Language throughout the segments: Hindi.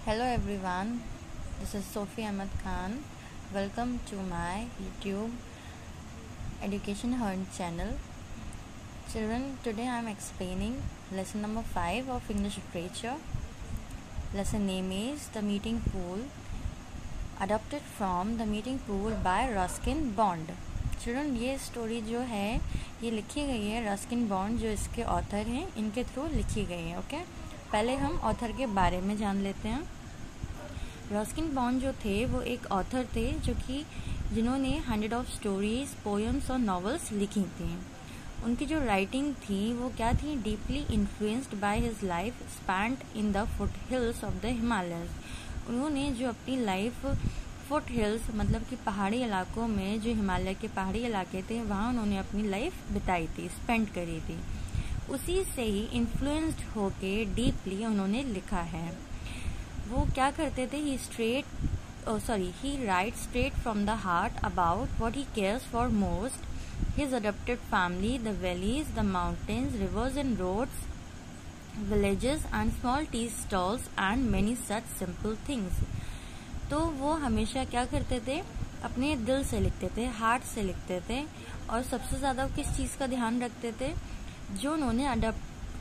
Hello everyone, this is Sophie Ahmed Khan. Welcome to my YouTube Education Hunt channel. Children, today I am explaining lesson number 5 of English literature. Lesson name is The Meeting Pool, adapted from The Meeting Pool by Ruskin Bond. Children, ये स्टोरी जो है ये लिखी गई है रस्किन बॉन्ड, जो इसके ऑथर हैं, इनके थ्रू लिखी गई है। ओके, पहले हम ऑथर के बारे में जान लेते हैं। रस्किन बॉन्ड जो थे वो एक ऑथर थे जिन्होंने 100 ऑफ स्टोरीज, पोएम्स और नॉवेल्स लिखी थी। उनकी जो राइटिंग थी वो क्या थी? Deeply influenced by his life spent in the foot hills of the Himalayas. उन्होंने जो अपनी लाइफ फुट हिल्स मतलब कि पहाड़ी इलाकों में, जो हिमालय के पहाड़ी इलाके थे, वहाँ उन्होंने अपनी लाइफ बिताई थी, स्पेंड करी थी। उसी से ही इन्फ्लुएंस्ड होके डीपली उन्होंने लिखा है। वो क्या करते थे? He write straight from the heart about what he cares for most, his adopted family, the valleys, the mountains, rivers and roads, villages and small tea stalls and many such simple things. तो वो हमेशा क्या करते थे? अपने दिल से लिखते थे, हार्ट से लिखते थे। और सबसे ज्यादा किस चीज का ध्यान रखते थे? जो उन्होंने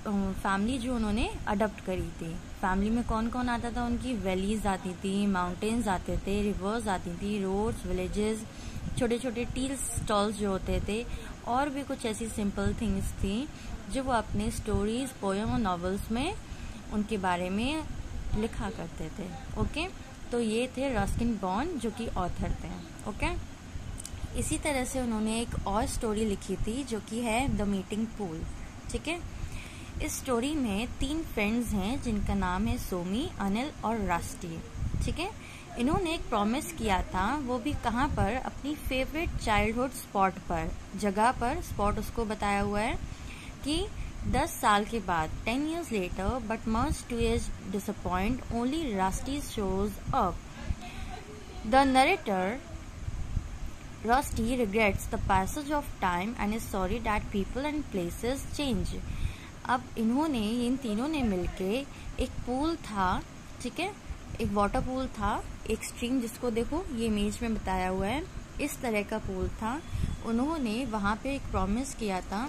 फैमिली जो उन्होंने अडॉप्ट करी थी, फैमिली में कौन कौन आता था? उनकी वैलीज आती थी, माउंटेन्स आते थे, रिवर्स आती थी, रोड्स, विलेजेस, छोटे छोटे टी स्टॉल्स जो होते थे, और भी कुछ ऐसी सिंपल थिंग्स थी जो वो अपने स्टोरीज, पोएम और नॉवेल्स में उनके बारे में लिखा करते थे। ओके, तो ये थे रस्किन बॉन्ड जो कि ऑथर थे। ओके, इसी तरह से उन्होंने एक और स्टोरी लिखी थी जो कि है द मीटिंग पूल। ठीक है, इस स्टोरी में 3 फ्रेंड्स हैं जिनका नाम है सोमी, अनिल और रस्टी। ठीक है, इन्होंने एक प्रॉमिस किया था, वो भी कहाँ पर? अपनी फेवरेट चाइल्डहुड स्पॉट पर, जगह पर, स्पॉट उसको बताया हुआ है कि 10 साल के बाद, 10 years later, but much to his disappointment, only Rusty shows up. The narrator, Rusty, regrets the passage of time and is sorry that people and places change. अब इन तीनों ने मिलके एक पूल था, ठीक है, एक वाटर पूल था, एक स्ट्रीम, जिसको देखो ये इमेज में बताया हुआ है, इस तरह का पूल था। उन्होंने वहां पे एक प्रॉमिस किया था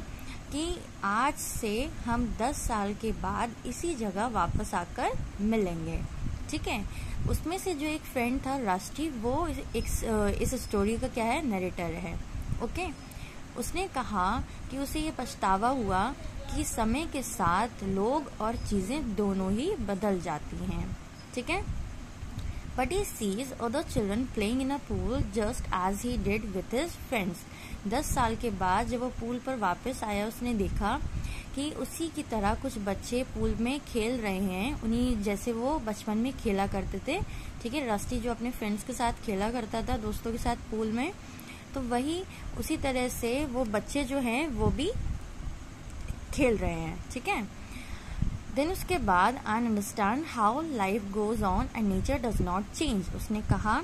कि आज से हम 10 साल के बाद इसी जगह वापस आकर मिलेंगे। ठीक है, उसमें से जो एक फ्रेंड था रस्टी, वो इस स्टोरी का क्या है? नरेटर है। ओके, उसने कहा कि उसे ये पछतावा हुआ कि समय के साथ लोग और चीजें दोनों ही बदल जाती हैं। ठीक है, but he sees other children playing in a pool just as he did with his friends. 10 साल के बाद जब वो पूल पर वापस आया, उसने देखा कि उसी की तरह कुछ बच्चे पूल में खेल रहे हैं, उन्हीं जैसे वो बचपन में खेला करते थे। ठीक है, रस्टी जो अपने फ्रेंड्स के साथ खेला करता था, दोस्तों के साथ पूल में, तो वही उसी तरह से वो बच्चे जो हैं वो भी खेल रहे हैं। ठीक है, देन उसके बाद I understand how life goes on and nature does not change. उसने कहा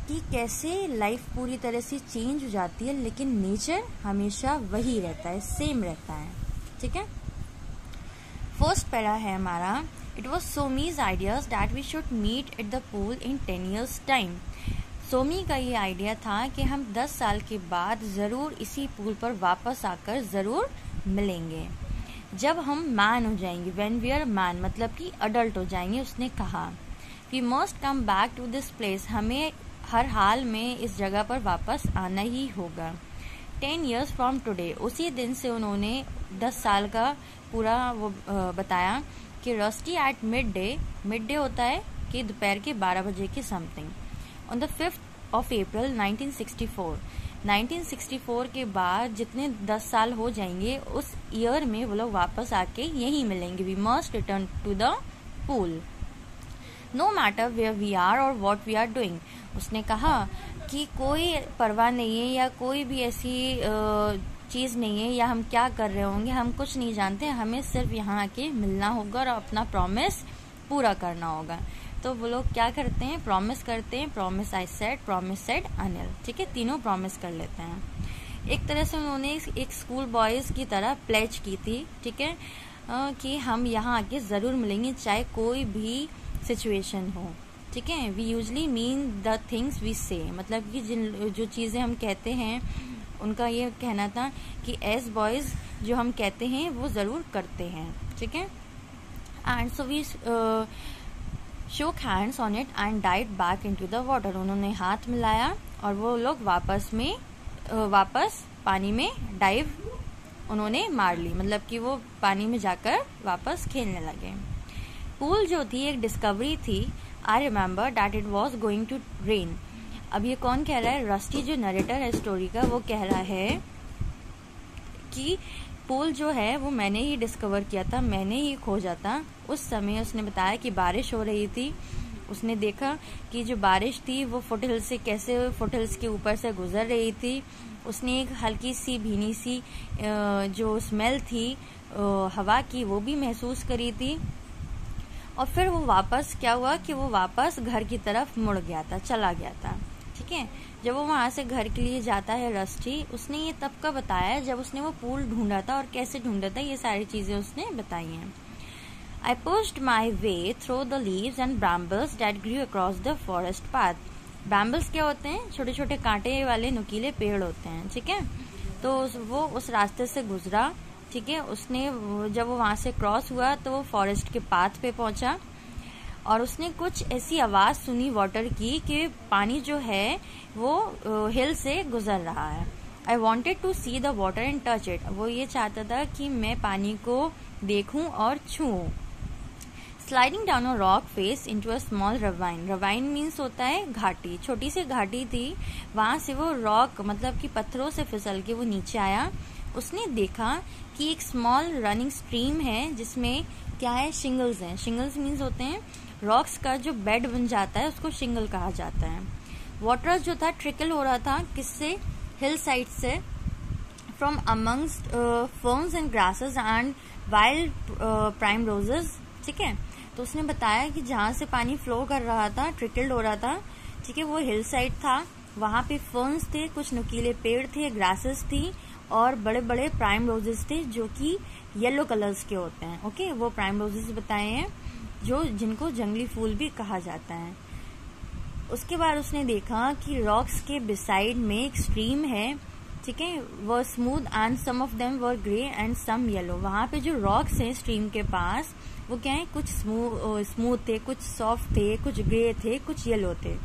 कि कैसे लाइफ पूरी तरह से चेंज हो जाती है लेकिन नेचर हमेशा वही रहता है, सेम रहता है। ठीक है, फर्स्ट पैरा है हमारा, it was Somi's ideas that we should meet at the pool in 10 years time. Somi का ये आइडिया था कि हम 10 साल के बाद जरूर इसी पूल पर वापस आकर जरूर मिलेंगे, जब हम मैन हो जाएंगे, व्हेन वी आर मैन, मतलब कि अडल्ट हो जाएंगे। उसने कहा we must come back to this place, हमें हर हाल में इस जगह पर वापस आना ही होगा। 10 years फ्रॉम टुडे, उसी दिन से उन्होंने 10 साल का पूरा वो बताया कि रस्टी एट मिड डे होता है कि दोपहर के 12 बजे के something, on the 5th of April 1964 के बाद जितने 10 साल हो जाएंगे, उस ईयर में वो लोग वापस आके यही मिलेंगे। We must return to the pool no matter where we are or what we are doing. उसने कहा कि कोई परवाह नहीं है या कोई भी ऐसी चीज नहीं है या हम क्या कर रहे होंगे, हम कुछ नहीं जानते, हमें सिर्फ यहाँ आके मिलना होगा और अपना प्रॉमिस पूरा करना होगा। तो वो लोग क्या करते हैं? प्रॉमिस करते हैं, promise I said, promise said Anil. ठीक है, तीनों प्रॉमिस कर लेते हैं। एक तरह से उन्होंने एक स्कूल बॉयज की तरह प्लेज की थी। ठीक है, कि हम यहाँ आके जरूर मिलेंगे, चाहे कोई भी सिचुएशन हो, ठीक है। We usually mean the things we say, मतलब कि जो चीज़ें हम कहते हैं उनका ये कहना था कि एज बॉयज़ जो हम कहते हैं वो ज़रूर करते हैं, ठीक है। एंड सो वी शोक hands on it and dive back into the water. उन्होंने हाथ मिलाया और वो लोग वापस पानी में डाइव उन्होंने मार ली, मतलब कि वो पानी में जाकर वापस खेलने लगे। पूल जो थी एक डिस्कवरी थी। I remember that it was going to rain. अब ये कौन कह रहा है? रस्टी जो नरेटर है स्टोरी का, वो कह रहा है कि पूल जो है वो मैंने ही डिस्कवर किया था, मैंने ही खोजा था। उस समय उसने बताया कि बारिश हो रही थी। उसने देखा कि जो बारिश थी वो फुटहिल्स से कैसे फुटहिल्स के ऊपर से गुजर रही थी। उसने एक हल्की सी भीनी सी जो स्मेल थी हवा की वो भी महसूस करी थी। और फिर वो वापस क्या हुआ कि वो वापस घर की तरफ मुड़ गया था, चला गया था, ठीक है। जब वो वहां से घर के लिए जाता है रस्टी, उसने ये तब का बताया जब उसने वो पूल ढूंढा था और कैसे ढूंढा था, ये सारी चीजें उसने बताई हैं। I pushed my way through the leaves and brambles that grew across the forest path. Brambles क्या होते हैं? छोटे छोटे कांटे वाले नुकीले पेड़ होते हैं, ठीक है। तो वो उस रास्ते से गुजरा, ठीक है। उसने जब वो वहां से क्रॉस हुआ तो वो फॉरेस्ट के पाथ पे पहुंचा और उसने कुछ ऐसी आवाज सुनी वाटर की कि पानी जो है वो हिल से गुजर रहा है। I wanted to see the water and touch it. वो ये चाहता था कि मैं पानी को देखूं और छूऊं। Sliding down a rock face into a small ravine. Ravine means होता है घाटी, छोटी सी घाटी थी। वहां से वो रॉक मतलब कि पत्थरों से फिसल के वो नीचे आया। उसने देखा कि एक स्मॉल रनिंग स्ट्रीम है जिसमें क्या है? शिंगल्स हैं। शिंगल्स मीन्स होते हैं रॉक्स का जो बेड बन जाता है उसको शिंगल कहा जाता है। वाटर जो था ट्रिकल हो रहा था किससे? हिल साइड से, from amongst ferns and grasses and wild prime roses, ठीक है। तो उसने बताया कि जहां से पानी फ्लो कर रहा था, ट्रिकल्ड हो रहा था, ठीक है, वो हिल साइड था। वहां पे फर्न्स थे, कुछ नुकीले पेड़ थे, ग्रासेस थी और बड़े बड़े प्राइम रोजेस थे जो कि येलो कलर्स के होते हैं। ओके, वो प्राइम रोजेस बताए हैं जो जिनको जंगली फूल भी कहा जाता है। उसके बाद उसने देखा कि रॉक्स के बिसाइड में एक स्ट्रीम है, ठीक है, वो smooth and some of them were grey and some yellow. वहां पे जो रॉक्स हैं स्ट्रीम के पास वो क्या है? कुछ स्मूथ थे, कुछ सॉफ्ट थे, कुछ ग्रे थे, कुछ येलो थे।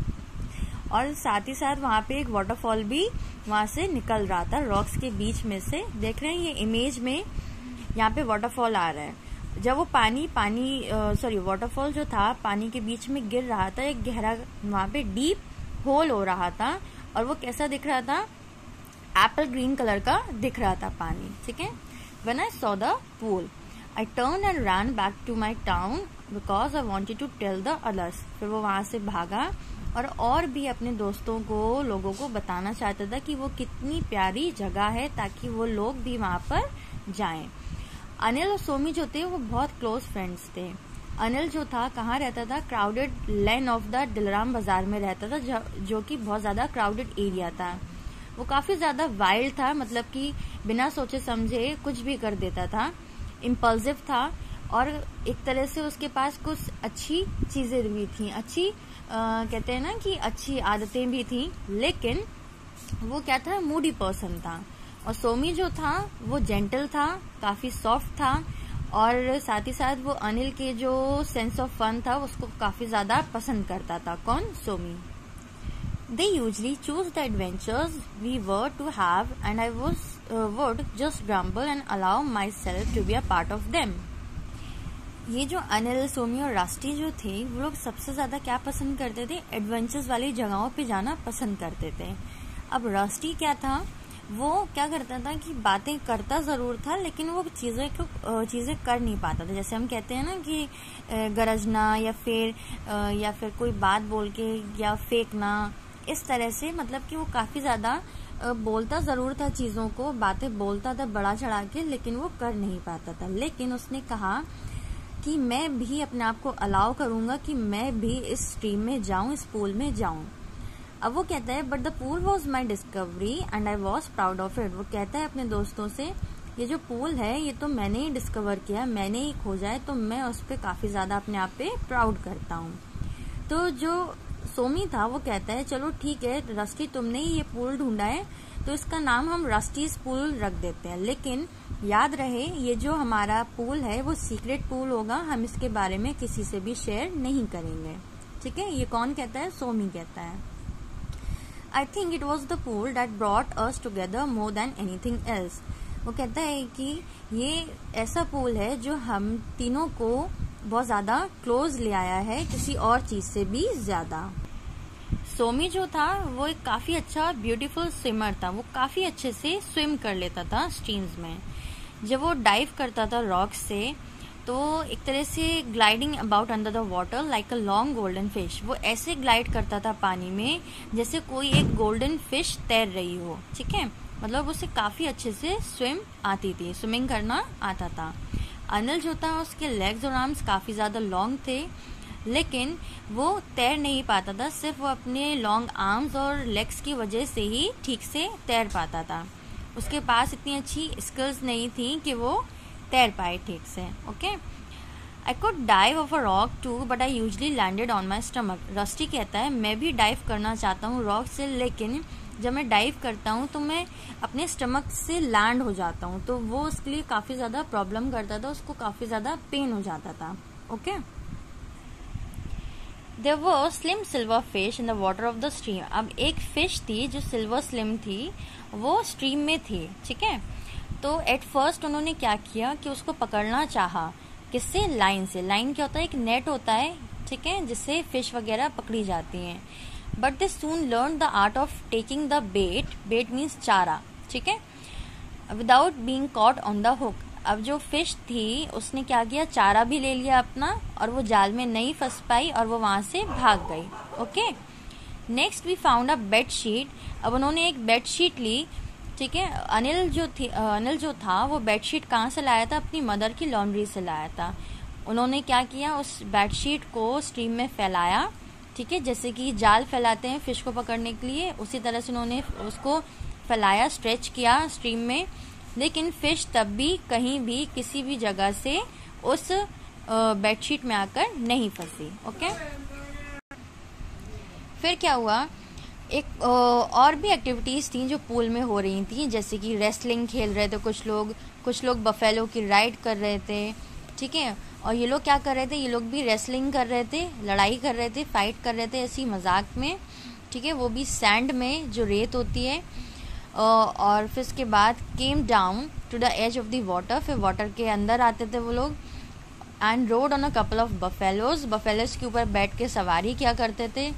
और साथ ही साथ वहां पे एक वाटरफॉल भी वहां से निकल रहा था रॉक्स के बीच में से। देख रहे हैं ये इमेज में, यहाँ पे वाटरफॉल आ रहा है। जब वो वाटरफॉल जो था पानी के बीच में गिर रहा था, एक गहरा वहां पे डीप होल हो रहा था और वो कैसा दिख रहा था? एप्पल ग्रीन कलर का दिख रहा था पानी, ठीक है। When I saw the pool, I turned and ran back to my town because I wanted to tell the others. फिर वो वहां से भागा और भी अपने दोस्तों को, लोगों को बताना चाहता था कि वो कितनी प्यारी जगह है ताकि वो लोग भी वहां पर जाएं। अनिल और सोमी जो थे वो बहुत क्लोज फ्रेंड्स थे। अनिल जो था कहाँ रहता था? Crowded lane of the Dilram बाजार में रहता था, जो कि बहुत ज्यादा क्राउडेड एरिया था। वो काफी ज्यादा वाइल्ड था, मतलब कि बिना सोचे समझे कुछ भी कर देता था, इम्पल्सिव था और एक तरह से उसके पास कुछ अच्छी चीजें भी थी, अच्छी कहते हैं ना कि अच्छी आदतें भी थी, लेकिन वो क्या था? मूडी पर्सन था। और सोमी जो था वो जेंटल था, काफी सॉफ्ट था और साथ ही साथ वो अनिल के जो सेंस ऑफ फन था उसको काफी ज्यादा पसंद करता था। कौन? Somi. They usually choose the adventures we were to have and I would just grumble and allow myself to be a part of them. ये जो अनिल, सोमी और रास्टी जो थे वो लोग सबसे ज्यादा क्या पसंद करते थे? एडवेंचर्स वाली जगहों पे जाना पसंद करते थे। अब रास्टी क्या था? वो क्या करता था कि बातें करता जरूर था लेकिन वो चीजें कर नहीं पाता था। जैसे हम कहते हैं ना कि गरजना या फिर कोई बात बोल के या फेंकना, इस तरह से, मतलब कि वो काफी ज्यादा बोलता जरूर था चीजों को, बातें बोलता था बड़ा चढ़ा के, लेकिन वो कर नहीं पाता था। लेकिन उसने कहा कि मैं भी अपने आप को अलाउ करूंगा कि मैं भी इस स्ट्रीम में जाऊं, इस पूल में जाऊं। अब वो कहता है but the pool was my discovery and I was proud of it. वो कहता है अपने दोस्तों से ये जो पूल है ये तो मैंने ही डिस्कवर किया, मैंने ही खोजा है, तो मैं उस पर काफी ज्यादा अपने आप पे प्राउड करता हूँ। तो जो सोमी था वो कहता है चलो ठीक है रस्टी, तुमने ही ये पूल ढूंढा है तो इसका नाम हम रस्टीज पूल रख देते हैं, लेकिन याद रहे ये जो हमारा पूल है वो सीक्रेट पूल होगा, हम इसके बारे में किसी से भी शेयर नहीं करेंगे। ठीक है, ये कौन कहता है? सोमी कहता है। I think it was the pool that brought us together more than anything else. वो कहता है कि ये ऐसा पूल है जो हम तीनों को बहुत ज्यादा क्लोज ले आया है, किसी और चीज से भी ज्यादा। सोमी जो था वो एक काफी अच्छा ब्यूटीफुल स्विमर था, वो काफी अच्छे से स्विम कर लेता था स्ट्रीम्स में। जब वो डाइव करता था रॉक से तो एक तरह से gliding about under the water like a long golden fish, वो ऐसे ग्लाइड करता था पानी में जैसे कोई एक गोल्डन फिश तैर रही हो। ठीक है, मतलब उसे काफी अच्छे से स्विम आती थी, स्विमिंग करना आता था। अनिल जो था उसके लेग्स और आर्म्स काफी ज्यादा लॉन्ग थे, लेकिन वो तैर नहीं पाता था, सिर्फ वो अपने लॉन्ग आर्म्स और लेग्स की वजह से ही ठीक से तैर पाता था। उसके पास इतनी अच्छी स्किल्स नहीं थी कि वो तैर पाए ठीक से। Okay, I could dive off a rock too but I usually landed on my stomach. Rusty कहता है मैं भी डाइव करना चाहता हूँ रॉक से, लेकिन जब मैं डाइव करता हूँ तो मैं अपने स्टमक से लैंड हो जाता हूँ, तो वो उसके लिए काफी ज्यादा प्रॉब्लम करता था, उसको काफी ज्यादा पेन हो जाता था। Okay, there were slim silver fish in the water of the stream. अब एक फिश थी जो सिल्वर स्लिम थी, वो स्ट्रीम में थी। ठीक है, तो एट फर्स्ट उन्होंने क्या किया कि उसको पकड़ना चाहा, किससे? लाइन से। लाइन क्या होता है? एक नेट होता है, ठीक है, जिससे फिश वगैरह पकड़ी जाती हैं। But they soon learn the art of taking the bait, bait means चारा, ठीक है, without being caught on the hook. अब जो फिश थी उसने क्या किया, चारा भी ले लिया अपना, और वो जाल में नहीं फंस पाई और वो वहां से भाग गई। Okay, next we found a bed sheet. अब उन्होंने एक बेड शीट ली। ठीक है, अनिल जो था वो बेडशीट कहाँ से लाया था? अपनी मदर की लॉन्ड्री से लाया था। उन्होंने क्या किया, उस बेडशीट को स्ट्रीम में फैलाया। ठीक है, जैसे कि जाल फैलाते हैं फिश को पकड़ने के लिए, उसी तरह से उन्होंने उसको फैलाया, स्ट्रेच किया स्ट्रीम में, लेकिन फिश तब भी कहीं भी किसी भी जगह से उस बेडशीट में आकर नहीं फंसी। ओके, फिर क्या हुआ, एक और भी एक्टिविटीज थी जो पूल में हो रही थी, जैसे कि रेसलिंग खेल रहे थे कुछ लोग बफेलो की राइड कर रहे थे। ठीक है, और ये लोग क्या कर रहे थे, ये लोग भी रेसलिंग कर रहे थे, लड़ाई कर रहे थे, फाइट कर रहे थे ऐसी मजाक में। ठीक है, वो भी सैंड में, जो रेत होती है। और फिर उसके बाद came down to the edge of the water, फिर वाटर के अंदर आते थे वो लोग। And rode on a couple of buffaloes के ऊपर बैठ के सवारी क्या करते थे।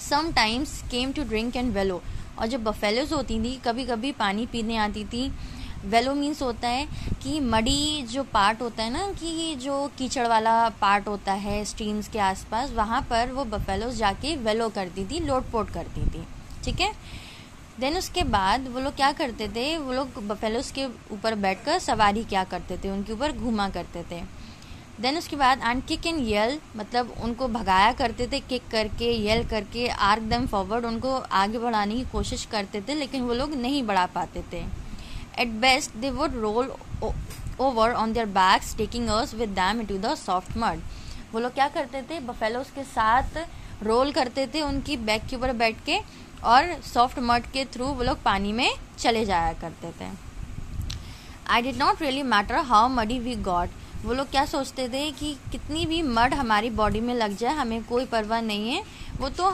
Sometimes came to drink and wallow, और जब बफेलोज होती थी कभी कभी पानी पीने आती थी। वेलो मीन्स होता है कि मडी जो पार्ट होता है ना, कि जो कीचड़ वाला पार्ट होता है स्ट्रीम्स के आसपास, वहाँ पर वो बफेलोज जाके वेलो करती थी, लोटपोट करती थी। ठीक है, देन उसके बाद वो लोग क्या करते थे, वो लोग बफेलोज के ऊपर बैठकर सवारी क्या करते थे, उनके ऊपर घूमा करते थे। देन उसके बाद एंड किक एंड येल, मतलब उनको भगाया करते थे, किक करके, येल करके, आर्क देम फॉरवर्ड, उनको आगे बढ़ाने की कोशिश करते थे, लेकिन वो लोग नहीं बढ़ा पाते थे। At best they would roll over on their backs taking us with them into the soft mud. वो लोग क्या करते थे, बफेलोज के साथ रोल करते थे उनकी बैक के ऊपर बैठ के, और सॉफ्ट मड के थ्रू वो लोग पानी में चले जाया करते थे। I did not really matter how muddy we got, वो लोग क्या सोचते थे कि कितनी भी मड हमारी बॉडी में लग जाए हमें कोई परवाह नहीं है, वो तो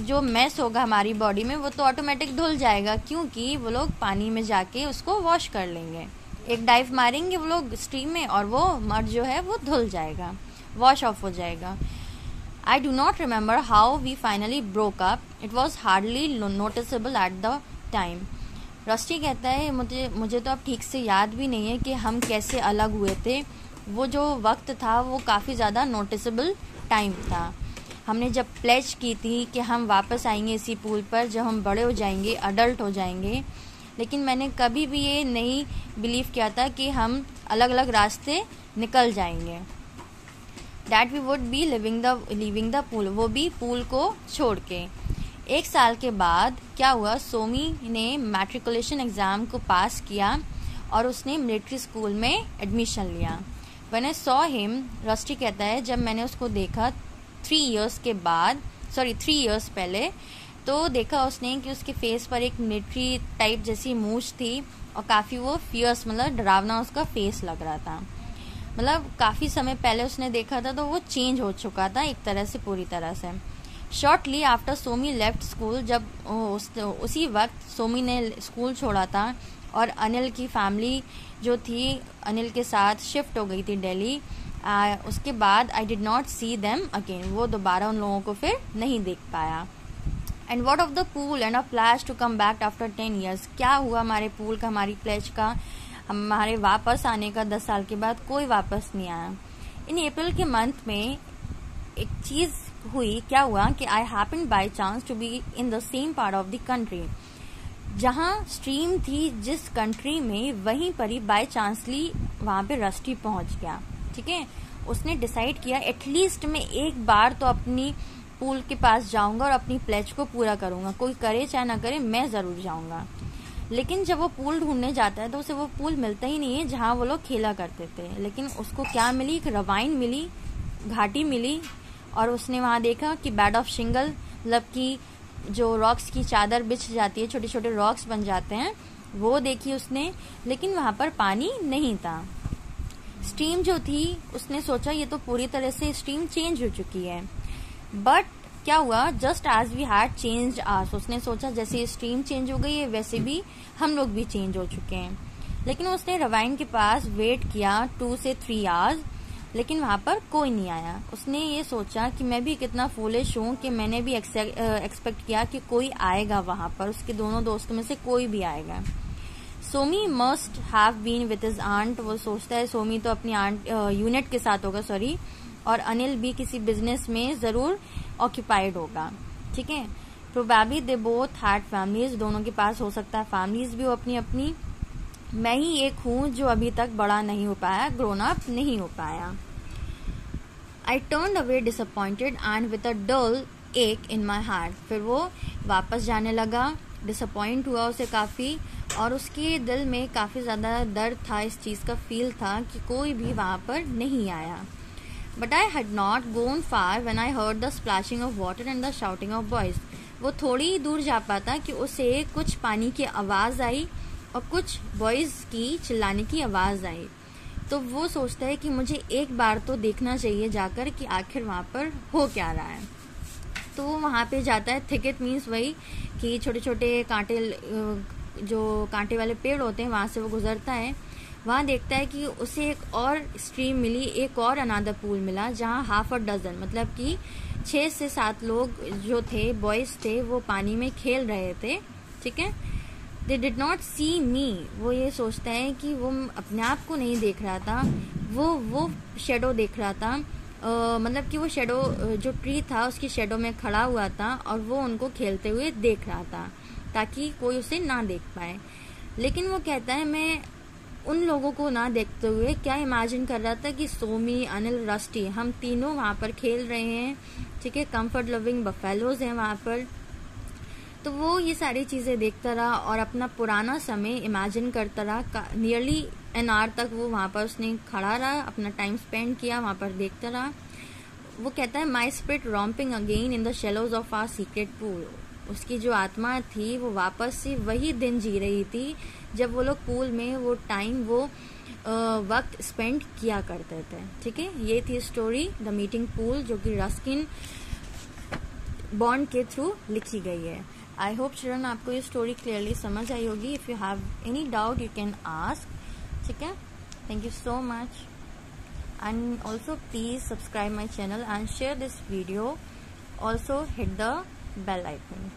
जो मैस होगा हमारी बॉडी में वो तो ऑटोमेटिक धुल जाएगा, क्योंकि वो लोग पानी में जाके उसको वॉश कर लेंगे। एक डाइव मारेंगे वो लोग स्ट्रीम में और वो मड जो है वो धुल जाएगा, वॉश ऑफ हो जाएगा। I do not remember how we finally broke up, it was hardly noticeable at the time. Rusty कहता है मुझे तो अब ठीक से याद भी नहीं है कि हम कैसे अलग हुए थे, वो जो वक्त था वो काफ़ी ज़्यादा नोटिसेबल टाइम था। हमने जब प्लेज की थी कि हम वापस आएंगे इसी पूल पर जब हम बड़े हो जाएंगे, अडल्ट हो जाएंगे, लेकिन मैंने कभी भी ये नहीं बिलीव किया था कि हम अलग अलग रास्ते निकल जाएंगे। That we would be leaving the pool, वो भी पूल को छोड़ के। एक साल के बाद क्या हुआ, सोमी ने मैट्रिकुलेशन एग्ज़ाम को पास किया और उसने मिलिट्री स्कूल में एडमिशन लिया। When I saw him, rusty कहता है, जब मैंने उसको देखा 3 इयर्स पहले, तो देखा उसने कि उसके फेस पर एक मिलिट्री टाइप जैसी मूंछ थी और काफ़ी वो फियर्स, मतलब डरावना उसका फेस लग रहा था। मतलब काफ़ी समय पहले उसने देखा था, तो वो चेंज हो चुका था एक तरह से, पूरी तरह से। Shortly after Somi left school, जब उसी वक्त सोमी ने स्कूल छोड़ा था और अनिल की फैमिली जो थी अनिल के साथ शिफ्ट हो गई थी दिल्ली, उसके बाद I did not see them again, वो दोबारा उन लोगों को फिर नहीं देख पाया। And what of the pool and a pledge to come back after 10 years, क्या हुआ हमारे पूल का, हमारी प्लेज का, हमारे वापस आने का 10 साल के बाद? कोई वापस नहीं आया। इन अप्रैल के मंथ में एक चीज हुई, क्या हुआ कि I happened by chance to be in the same part of the country, जहां स्ट्रीम थी जिस कंट्री में, वहीं पर ही बाय चांसली वहां पे रस्टी पहुंच गया। ठीक है, उसने डिसाइड किया एटलीस्ट मैं एक बार तो अपनी पूल के पास जाऊंगा और अपनी प्लेज को पूरा करूंगा, कोई करे चाहे ना करे, मैं जरूर जाऊंगा। लेकिन जब वो पूल ढूंढने जाता है तो उसे वो पूल मिलता ही नहीं है जहां वो लोग खेला करते थे। लेकिन उसको क्या मिली? एक रवाइन मिली, घाटी मिली, और उसने वहां देखा कि बेड ऑफ शिंगल, मतलब कि जो रॉक्स की चादर बिछ जाती है, छोटे छोटे रॉक्स बन जाते हैं, वो देखी उसने। लेकिन वहां पर पानी नहीं था। स्ट्रीम जो थी, उसने सोचा ये तो पूरी तरह से स्ट्रीम चेंज हो चुकी है। बट क्या हुआ, just as we had changed ours, उसने सोचा जैसे स्ट्रीम चेंज हो गई है वैसे भी हम लोग भी चेंज हो चुके हैं। लेकिन उसने रवाइन के पास वेट किया 2 से 3 आवर्स, लेकिन वहां पर कोई नहीं आया। उसने ये सोचा कि मैं भी कितना फूलिश हूं कि मैंने भी एक्सपेक्ट किया कि कोई आएगा वहां पर, उसके दोनों दोस्तों में से कोई भी आएगा। Somi must have been with his aunt, वो सोचता है सोमी तो अपनी आंट यूनिट के साथ होगा, सॉरी, और अनिल भी किसी बिजनेस में जरूर ऑक्यूपाइड होगा। ठीक है, probably they both had families, दोनों के पास हो सकता है फैमिलीज भी हो अपनी अपनी। मैं ही एक हूं जो अभी तक बड़ा नहीं हो पाया, ग्रोन अप नहीं हो पाया। I turned away disappointed and with a dull ache in my heart, फिर वो वापस जाने लगा, डिसअपॉइंट हुआ उसे काफी, और उसके दिल में काफी ज्यादा दर्द था, इस चीज का फील था कि कोई भी वहां पर नहीं आया। But I had not gone far when I heard the splashing of water and the shouting of boys. वो थोड़ी ही दूर जा पाता कि उसे कुछ पानी की आवाज आई और कुछ बॉयज की चिल्लाने की आवाज आई। तो वो सोचता है कि मुझे एक बार तो देखना चाहिए जाकर कि आखिर वहां पर हो क्या रहा है। तो वो वहां पे जाता है। थिकेट मीन्स वही कि छोटे छोटे कांटे, जो कांटे वाले पेड़ होते हैं, वहां से वो गुजरता है। वहां देखता है कि उसे एक और स्ट्रीम मिली, एक और अनादर पूल मिला, जहां हाफ अ डजन, मतलब कि 6 से 7 लोग जो थे, बॉयज थे, वो पानी में खेल रहे थे। ठीक है, दे डिड नॉट सी मी, वो ये सोचता है कि वो अपने आप को नहीं देख रहा था, वो शेडो देख रहा था। मतलब कि वो शेडो, जो ट्री था उसकी शेडो में खड़ा हुआ था और वो उनको खेलते हुए देख रहा था ताकि कोई उसे ना देख पाए। लेकिन वो कहता है मैं उन लोगों को ना देखते हुए क्या इमेजिन कर रहा था कि सोमी, अनिल, रस्टी, हम तीनों वहां पर खेल रहे हैं। ठीक है, कंफर्ट लविंग बफेलोज हैं वहां पर। तो वो ये सारी चीजें देखता रहा और अपना पुराना समय इमेजिन करता रहा। नियरली एन आवर तक वो वहां पर उसने खड़ा रहा, अपना टाइम स्पेंड किया, वहां पर देखता रहा। वो कहता है my spirit romping again in the shallows of our secret pool, उसकी जो आत्मा थी वो वापस से वही दिन जी रही थी जब वो लोग पूल में वो टाइम, वो वक्त स्पेंड किया करते थे। ठीक है, ये थी स्टोरी द मीटिंग पूल, जो कि रस्किन बॉन्ड के थ्रू लिखी गई है। आई होप चिल्ड्रन आपको ये स्टोरी क्लियरली समझ आई होगी। If you have any doubt you can ask. ठीक है, thank you so much, and also please subscribe my channel and share this video. Also hit the bell icon.